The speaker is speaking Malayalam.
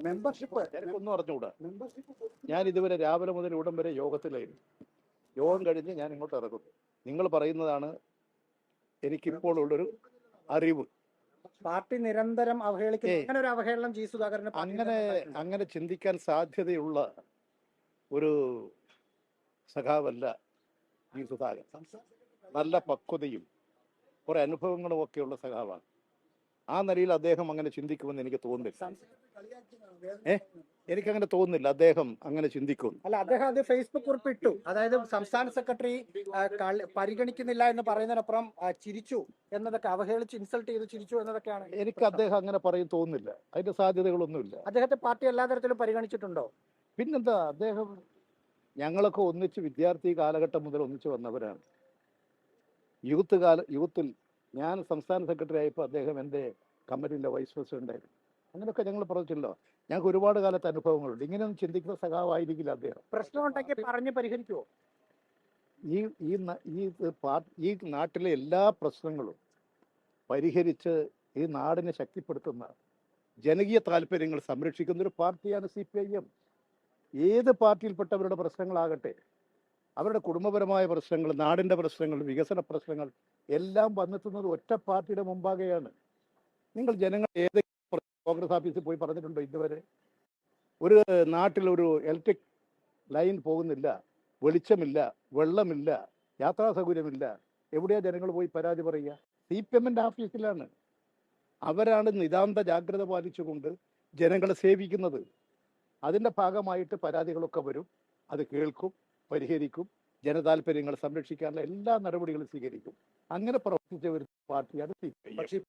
മെമ്പർഷിപ്പ് എനിക്കൊന്നും അറിഞ്ഞുകൂടാ. ഞാൻ ഇതുവരെ രാവിലെ മുതൽ ഇവിടം വരെ യോഗത്തിലായിരുന്നു. യോഗം കഴിഞ്ഞ് ഞാൻ ഇങ്ങോട്ട് ഇറങ്ങുന്നു. നിങ്ങൾ പറയുന്നതാണ് എനിക്കിപ്പോൾ ഉള്ളൊരു അറിവ്. പാർട്ടി നിരന്തരം അവഹേളിക്കുന്നു. അങ്ങനെ ഒരു അവഹേളനം ജി സുധാകരന് അങ്ങനെ ചിന്തിക്കാൻ സാധ്യതയുള്ള ഒരു സഖാവല്ല ജി സുധാകരൻ. നല്ല പക്വതയും കുറെ അനുഭവങ്ങളും ഒക്കെയുള്ള സഖാവാണ്. ആ നിലയിൽ അദ്ദേഹം അങ്ങനെ ചിന്തിക്കുമെന്ന് എനിക്ക് തോന്നുന്നില്ല. എനിക്കങ്ങനെ തോന്നുന്നില്ല അദ്ദേഹം അങ്ങനെ ചിന്തിക്കും. അല്ല, അദ്ദേഹം അത് ഫേസ്ബുക്ക് കുറിപ്പ് ഇട്ടു. അതായത് സംസ്ഥാന സെക്രട്ടറി പരിഗണിക്കുന്നില്ല എന്ന് പറയുന്നതിനപ്പുറം ചിരിച്ചു എന്നതൊക്കെ, അവഹേളിച്ച് ഇൻസൾട്ട് ചെയ്ത് ചിരിച്ചു എന്നതൊക്കെയാണ്. എനിക്ക് അദ്ദേഹം അങ്ങനെ പറയും തോന്നുന്നില്ല. അതിന്റെ സാധ്യതകളൊന്നുമില്ല. അദ്ദേഹത്തെ പാർട്ടി എല്ലാ തരത്തിലും പരിഗണിച്ചിട്ടുണ്ടോ? പിന്നെന്താ, അദ്ദേഹം ഞങ്ങളൊക്കെ ഒന്നിച്ച് വിദ്യാർത്ഥി കാലഘട്ടം മുതൽ ഒന്നിച്ച് വന്നവരാണ്. യൂത്തിൽ ഞാൻ സംസ്ഥാന സെക്രട്ടറി ആയപ്പോൾ അദ്ദേഹം എൻ്റെ കമ്മിറ്റിയിലെ വൈസ് പ്രസിഡന്റ് ആയിരുന്നു. അങ്ങനെയൊക്കെ ഞങ്ങൾ പറഞ്ഞില്ലല്ലോ. ഞങ്ങൾക്ക് ഒരുപാട് കാലത്ത് അനുഭവങ്ങളുണ്ട്. ഇങ്ങനെയൊന്നും ചിന്തിക്കുന്ന സഖാവായിരിക്കില്ല അദ്ദേഹം. പ്രശ്നം ഉണ്ടെങ്കിൽ പറഞ്ഞ് പരിഹരിക്കുമോ? ഈ നാട്ടിലെ എല്ലാ പ്രശ്നങ്ങളും പരിഹരിച്ച് ഈ നാടിനെ ശക്തിപ്പെടുത്തുന്ന, ജനകീയ താല്പര്യങ്ങൾ സംരക്ഷിക്കുന്ന ഒരു പാർട്ടിയാണ് CPIM. ഏത് പാർട്ടിയിൽപ്പെട്ടവരുടെ പ്രശ്നങ്ങളാകട്ടെ, അവരുടെ കുടുംബപരമായ പ്രശ്നങ്ങൾ, നാടിൻ്റെ പ്രശ്നങ്ങൾ, വികസന പ്രശ്നങ്ങൾ എല്ലാം വന്നെത്തുന്നത് ഒറ്റ പാർട്ടിയുടെ മുമ്പാകെയാണ്. നിങ്ങൾ ജനങ്ങൾ ഏതെങ്കിലും കോൺഗ്രസ് ഓഫീസിൽ പോയി പറഞ്ഞിട്ടുണ്ടോ ഇതുവരെ? ഒരു നാട്ടിലൊരു ഇലക്ട്രിക് ലൈൻ പോകുന്നില്ല, വെളിച്ചമില്ല, വെള്ളമില്ല, യാത്രാ സൗകര്യമില്ല, എവിടെയാ ജനങ്ങൾ പോയി പരാതി പറയുക? CPMൻ്റെ ഓഫീസിലാണ്. അവരാണ് നിതാന്ത ജാഗ്രത പാലിച്ചുകൊണ്ട് ജനങ്ങളെ സേവിക്കുന്നത്. അതിൻ്റെ ഭാഗമായിട്ട് പരാതികളൊക്കെ വരും. അത് കേൾക്കും, പരിഹരിക്കും, ജനതാല്പര്യങ്ങൾ സംരക്ഷിക്കാനുള്ള എല്ലാ നടപടികളും സ്വീകരിക്കും. അങ്ങനെ പ്രവർത്തിച്ച ഒരു പാർട്ടിയാണ് CPIM.